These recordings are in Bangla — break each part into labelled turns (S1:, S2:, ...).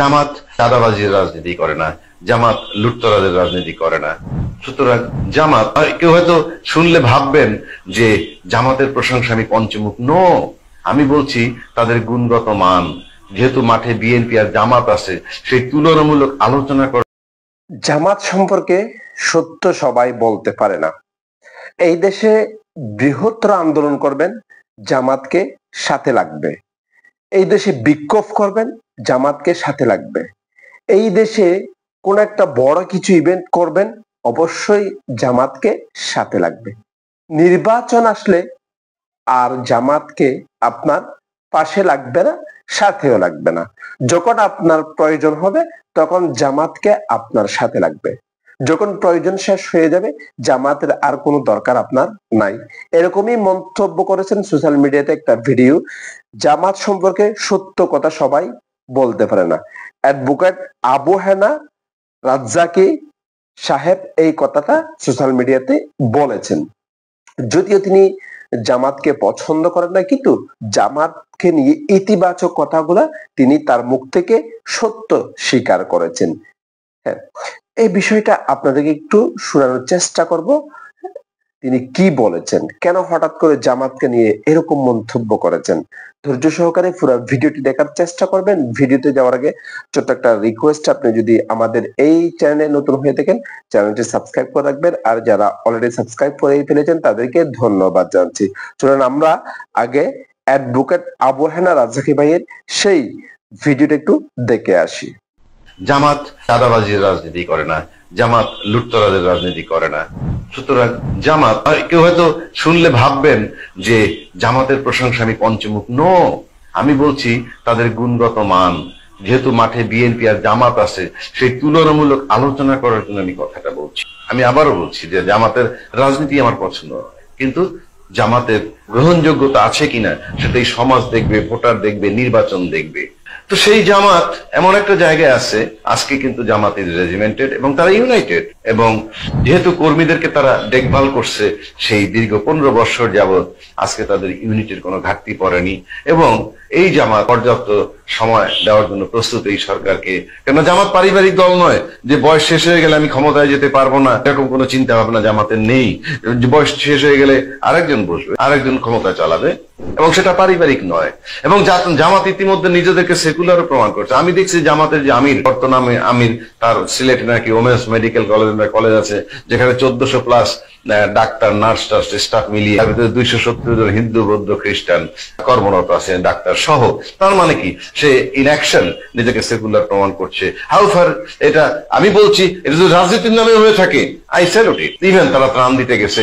S1: জামাত চাঁদাবাজির রাজনীতি করে না, জামাত লুটতরাজের রাজনীতি করে না। সুতরাং জামাত, কেউ হয়তো শুনলে ভাববেন যে জামাতের প্রশংসা আমি পঞ্চমুখ। নো, আমি বলছি তাদের গুণগত মান। যেহেতু মাঠে বিএনপি আর জামাত আছে, সেই তুলনামূলক আলোচনা করে।
S2: জামাত সম্পর্কে সত্য সবাই বলতে পারে না। এই দেশে বৃহত্তর আন্দোলন করবেন, জামাতকে সাথে লাগবে। এই দেশে বিক্ষোভ করবেন, জামাতকে সাথে লাগবে। এই দেশে কোন একটা বড় কিছু ইভেন্ট করবেন, অবশ্যই জামাতকে সাথে লাগবে। নির্বাচন আসলে আর জামাতকে আপনার পাশে লাগবে না, সাথেও লাগবে না। যখন আপনার প্রয়োজন হবে তখন জামাতকে আপনার সাথে লাগবে। যখন প্রয়োজন শেষ হয়ে যাবে, জামাতের আর কোনো দরকার আপনার নাই। এরকমই মন্তব্য করেছেন সোশ্যাল মিডিয়াতে একটা ভিডিও। জামাত সম্পর্কে সত্য কথা সবাই বলতে পারে না। অ্যাডভোকেট আবু হেনা রাজ্জাকি সাহেব এই কথাটা সোশ্যাল মিডিয়াতে বলেছেন। যদিও তিনি জামাতকে পছন্দ করেন না, কিন্তু জামাতকে নিয়ে ইতিবাচক কথাগুলা তিনি তার মুখ থেকে সত্য স্বীকার করেছেন। হ্যাঁ, এই বিষয়টা আপনাদেরকে একটু শোনানোর চেষ্টা করব। তিনি কি বলেছেন, কেন হঠাৎ করে জামাতকে নিয়ে এরকম মন্তব্য করেছেন। ধৈর্য সহকারে পুরো ভিডিওটি দেখার চেষ্টা করবেন। ভিডিওতে যাওয়ার আগে ছোট্ট একটা রিকোয়েস্ট, আপনি যদি আমাদের এই চ্যানেলে নতুন হয়ে থাকেন, চ্যানেলটি সাবস্ক্রাইব করে রাখবেন। আর যারা অলরেডি সাবস্ক্রাইব করে ফেলেছেন তাদেরকে ধন্যবাদ জানাচ্ছি। চলুন আমরা আগে অ্যাডভোকেট আবু হেনা রাজ্জাকি ভাইয়ের সেই ভিডিওটা একটু দেখে আসি।
S1: জামাত চাঁদাবাজির রাজনীতি করে না, জামাত লুটতরাজের রাজনীতি করে না। সুতরাং জামাত, কেউ হয়তো শুনলে ভাববেন যে জামাতের প্রশংসা আমি পঞ্চমুখ। নো, আমি বলছি তাদের গুণগত মান। যেহেতু মাঠে বিএনপি আর জামাত আছে, সেই তুলনামূলক আলোচনা করার জন্য আমি কথাটা বলছি। আমি আবারও বলছি যে জামাতের রাজনীতি আমার পছন্দ, কিন্তু জামাতের গ্রহণযোগ্যতা আছে কিনা সেটা এই সমাজ দেখবে, ভোটার দেখবে, নির্বাচন দেখবে। তো সেই জামাত এমন একটা জায়গায় আছে, আজকে কিন্তু জামাত ইজ রেজিমেন্টেড এবং তারা ইউনাইটেড। এবং যেহেতু কর্মীদেরকে তারা দেখভাল করছে সেই দীর্ঘ 15 বছর যাবৎ, আজকে তাদের ইউনিটির কোনো ঘাটতি পড়েনি। এবং এই জামাত পর্যাপ্ত সময় দেওয়ার জন্য প্রস্তুত এই সরকারকে। কেন জামাত পারিবারিক দল নয় যে বয়স শেষ হয়ে গেলে আমি ক্ষমতায় যেতে পারবো না, এরকম কোনো চিন্তা ভাবনা জামাতের নেই। বয়স শেষ হয়ে গেলে আরেকজন বসবে, আরেকজন ক্ষমতা চালাবে, এবং সেটা পারিবারিক নয়। এবং জামাত ইতিমধ্যে নিজেদেরকে সেকুলারও প্রমাণ করছে। আমি দেখছি জামাতের যে আমির, বর্তমানে আমির, তার সিলেটে নাকি ওমেন্স মেডিকেল কলেজ আছে, যেখানে 1400 প্লাস ডাক্তার, নার্স, স্টাফ মিলিয়ে তার ভিতরে 270 জন হিন্দু, বৌদ্ধ, খ্রিস্টান কর্মরত আছে, ডাক্তার সহ। তার মানে কি, সে ইন অ্যাকশন নিজেকে সেকুলার প্রমাণ করছে। হাউফার এটা আমি বলছি, এটা যদি রাজনীতির নামে হয়ে থাকে, আই স্যালুট ইট। ইভেন তারা ত্রাণ দিতে গেছে,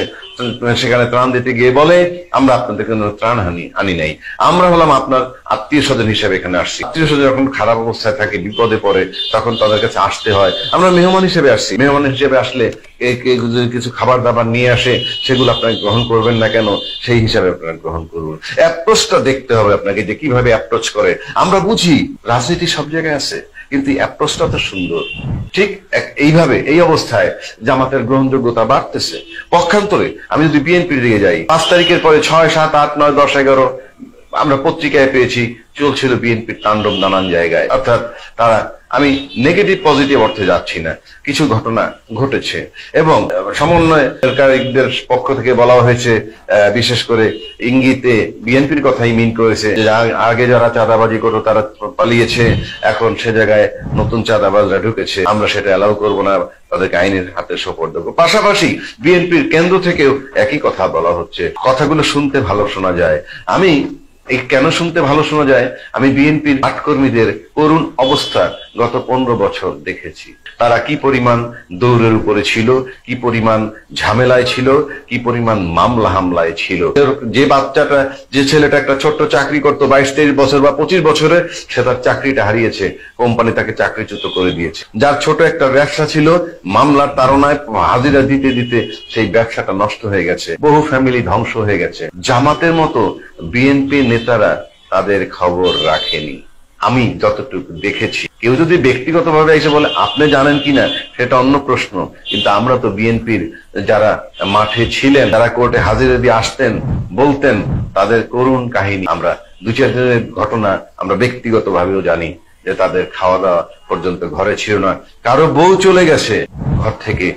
S1: সেখানে ত্রাণ দিতে গিয়ে বলে আমরা আপনাদের কোনো ত্রাণ আনি নাই, আমরা হলাম আপনার আত্মীয় স্বজন হিসেবে এখানে আসছি। আত্মীয় স্বজন যখন খারাপ অবস্থায় থাকে, বিপদে পড়ে, তখন তাদের কাছে আসতে হয়। আমরা মেহমান হিসেবে আসছি। মেহমান হিসেবে আসলে কিছু খাবার দাবার নিয়ে আসে, সেগুলো আপনাকে গ্রহণ করবেন না কেন, সেই হিসাবে আপনারা গ্রহণ করুন। অ্যাপ্রোচটা দেখতে হবে আপনাকে, যে কিভাবে অ্যাপ্রোচ করে। আমরা বুঝি রাজনীতি সব জায়গায় আছে, কিন্তু অ্যাপ্রোচটা তো সুন্দর। ঠিক এইভাবে এই অবস্থায় জামাতের গ্রহণযোগ্যতা বাড়তেছে। পক্ষান্তরে আমি যদি বিএনপির দিকে যাই, 5 তারিখের পরে 6, 7, 8, 9, 10, 11 আমরা পত্রিকায় পেয়েছি চলছিল বিএনপির তাণ্ডব নানান জায়গায়। অর্থাৎ তারা, আমি নেগেটিভ পজিটিভ অর্থে যাচ্ছি না, কিছু ঘটনা ঘটেছে। এবং সমন্বয়কারীদের পক্ষ থেকে বলা হয়েছে, বিশেষ করে ইঙ্গিতে বিএনপির কথাই মিন করেছে, যে আগে যারা চাঁদাবাজি করতো তারা পালিয়েছে, এখন সে জায়গায় নতুন চাঁদাবাজরা ঢুকেছে, আমরা সেটা অ্যালাউ করবো না, তাদেরকে আইনের হাতে সোপর্দ করব। পাশাপাশি বিএনপির কেন্দ্র থেকেও একই কথা বলা হচ্ছে। কথাগুলো শুনতে ভালো শোনা যায়। আমি এই কেন শুনতে ভালো শোনা যায়, আমি বিএনপির পাটকর্মীদের করুণ অবস্থা গত 15 বছর দেখেছি। তারা কি পরিমাণ দৌড়ের উপরে ছিল, কি পরিমাণ ঝামেলায় ছিল, কি পরিমাণ মামলা হামলায় ছিল। যে বাচ্চাটা, যে ছেলেটা একটা ছোট্ট চাকরি করতো 22-23 বছর বা 25 বছরে, সে তার চাকরিটা হারিয়েছে, কোম্পানি তাকে চাকরিচ্যুত করে দিয়েছে। যার ছোট একটা ব্যবসা ছিল, মামলার তাড়নায় হাজিরা দিতে দিতে সেই ব্যবসাটা নষ্ট হয়ে গেছে, বহু ফ্যামিলি ধ্বংস হয়ে গেছে। জামাতের মতো বিএনপি নেতারা তাদের খবর রাখেনি, আমি যতটুকু দেখেছি। কেউ যদি ব্যক্তিগতভাবে এসে বলে আপনি জানেন কিনা, সেটা অন্য প্রশ্ন। কিন্তু আমরা তো বিএনপির যারা মাঠে ছিলেন, যারা কোর্টে হাজিরা দিয়ে আসতেন, বলতেন, তাদের করুণ কাহিনী আমরা 2-4 দিনের ঘটনা আমরা ব্যক্তিগতভাবেও জানি, যে তাদের খাওয়া দাওয়া পর্যন্ত ঘরে ছিল না, কারো বউ চলে গেছে ঘর থেকে,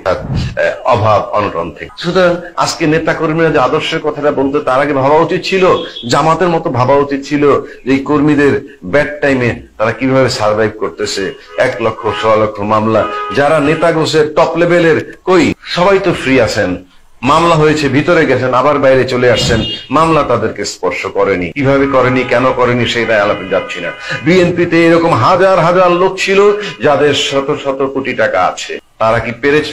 S1: অভাব অনটন থেকে। সুতরাং আজকে নেতা কর্মীরা যে আদর্শের কথাটা বলতে, তার আগে ভাবা উচিত ছিল, জামাতের মতো ভাবা উচিত ছিল যে এই কর্মীদের ব্যাড টাইমে তারা কিভাবে সার্ভাইভ করতেছে। 1 লক্ষ 1.25 লক্ষ মামলা, যারা নেতা গোছের টপ লেভেলের কই, সবাই তো ফ্রি আছেন, মামলা হয়েছে ভিতরে গেছেন আবার বাইরে চলে আসছেন, মামলা তাদেরকে স্পর্শ করেনি। কিভাবে করেনি, কেন করেনি, সেটা আলাপে যাচ্ছি না। বিএনপিতে এরকম হাজার হাজার লোক ছিল যাদের শত শত কোটি টাকা আছে, তারা কি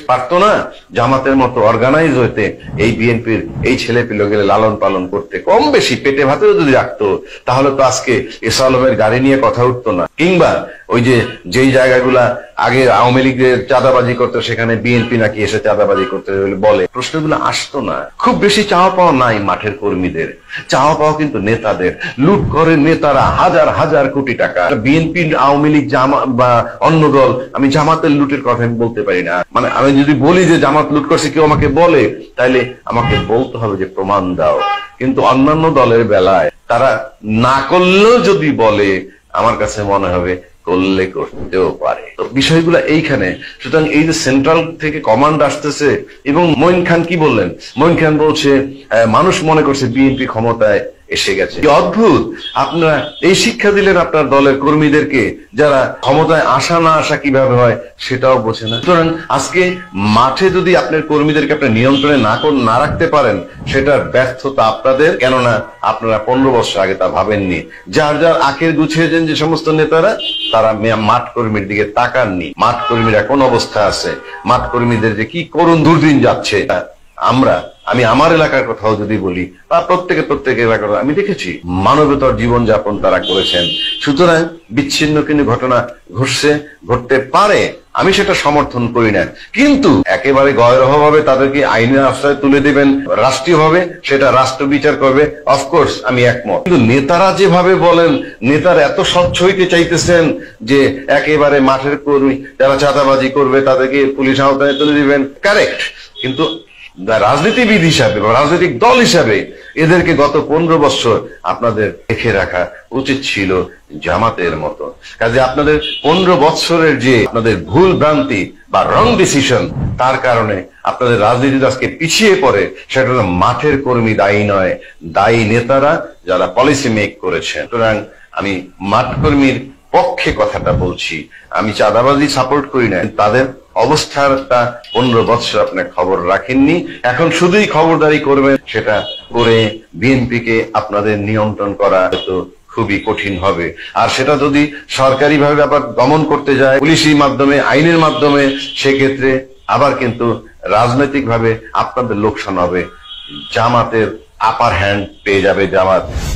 S1: পারতো না জামাতের মতো অর্গানাইজ হইতে এই বিএনপির এই ছেলে পিলেগুলো লালন পালন করতে? কম বেশি পেটে ভাতেও যদি রাখতো তাহলে তো আজকে এস আলমের গাড়ি নিয়ে কথা উঠতো না, কিংবা ওই যে যেই জায়গাগুলা আগে আওয়ামী লীগের চাঁদাবাজি করতো সেখানে বিএনপি নাকি এসে চাঁদাবাজি করতে বলে, প্রশ্নগুলো আসতো না। খুব বেশি চাওয়া পাওয়া নাই মাঠের কর্মীদের, চাওয়া পাওয়া কিন্তু নেতাদের। লুট করে নেতারা হাজার হাজার কোটি টাকা। বিএনপি, আওয়ামী লীগ, বা অন্য দল, আমি জামাতের লুটের কথা আমি বলতে পারি না। মানে আমি যদি বলি যে জামাত লুট করছে, কেউ আমাকে বলে, তাইলে আমাকে বলতে হবে যে প্রমাণ দাও। কিন্তু অন্যান্য দলের বেলায় তারা না করলেও যদি বলে, আমার কাছে মনে হবে করলে করতেও পারে। তো বিষয়গুলো এইখানে। সুতরাং এই যে সেন্ট্রাল থেকে কমান্ড আসতেছে, এবং মঈন খান কি বললেন? মঈন খান বলছে মানুষ মনে করছে বিএনপি ক্ষমতায় এসে গেছে। কি অদ্ভুত! আপনারা এই শিক্ষা দিলেন আপনার দলের কর্মীদেরকে, যারা ক্ষমতায় আসা না আসা কিভাবে হয় সেটাও বোঝে না। সুতরাং আজকে মাঠে যদি আপনার কর্মীদেরকে আপনি নিয়ন্ত্রণে না রাখতে পারেন, সেটার ব্যর্থতা আপনাদের। কেননা আপনারা 15 বছর আগে তা ভাবেননি। যার যার আখের গুছিয়েছেন যে সমস্ত নেতারা, তারা মাঠ কর্মীর দিকে তাকাননি। মাঠ কর্মীরা কোন অবস্থা আছে, মাঠ কর্মীদের যে কি করুণ দুর্দিন যাচ্ছে, আমি আমার এলাকার কথাও যদি বলি, বা প্রত্যেক এলাকার আমি দেখেছি মানবতার জীবন যাপন তারা করেছেন। সুতরাং বিচ্ছিন্ন কিন্তু ঘটনা ঘটতে পারে, আমি সেটা সমর্থন করি না, কিন্তু একেবারে গয়রভাবে তাদেরকে আইনের আশ্রয় তুলে দেবেন রাষ্ট্রীয়ভাবে, সেটা রাষ্ট্র বিচার করবে, অফকোর্স আমি একমত। কিন্তু নেতারা যেভাবে বলেন, নেতারা এত স্বচ্ছ হইতে চাইতেছেন যে একেবারে মাঠের কর্মী যারা চাঁদাবাজি করবে তাদেরকে পুলিশ আওতায় তুলে দিবেন, কারেক্ট। কিন্তু রাজনীতিবিদ হিসাবে বা রাজনৈতিক দল হিসাবে এদেরকে গত 15 বছর আপনাদের দেখে রাখা উচিত ছিল জামাতের মতো। কাজে আপনাদের 15 বছরের যে আপনাদের ভুল ভ্রান্তি বা রং ডিসিশন, তার কারণে আপনাদের রাজনীতি আজকে পিছিয়ে পড়ে। সেটা মাঠের কর্মী দায়ী নয়, দায়ী নেতারা যারা পলিসি মেক করেছেন। সুতরাং আমি মাঠ কর্মীর পক্ষে কথাটা বলছি, আমি চাঁদাবাজি সাপোর্ট করি না। তাদের অবস্থাটা 15 বছর আপনি খবর রাখেননি, এখন শুধুই খবরদারি করবেন। সেটা করে বিএনপিকে আপনাদের নিয়ন্ত্রণ করা তো খুবই কঠিন হবে। আর সেটা যদি সরকারি ভাবে আবার দমন করতে যায় পুলিশি মাধ্যমে, আইনের মাধ্যমে, সেক্ষেত্রে আবার কিন্তু রাজনৈতিক ভাবে আপনাদের লোকসান হবে। জামাতের আপার হ্যান্ড পেয়ে যাবে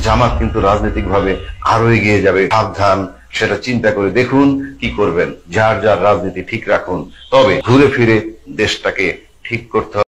S1: জামাত কিন্তু রাজনৈতিক ভাবে আরো এগিয়ে যাবে। সাবধান, সেটা চিন্তা করে দেখুন কি করবেন। যার যার রাজনীতি ঠিক রাখুন, তবে ঘুরে ফিরে দেশটাকে ঠিক করতে হবে।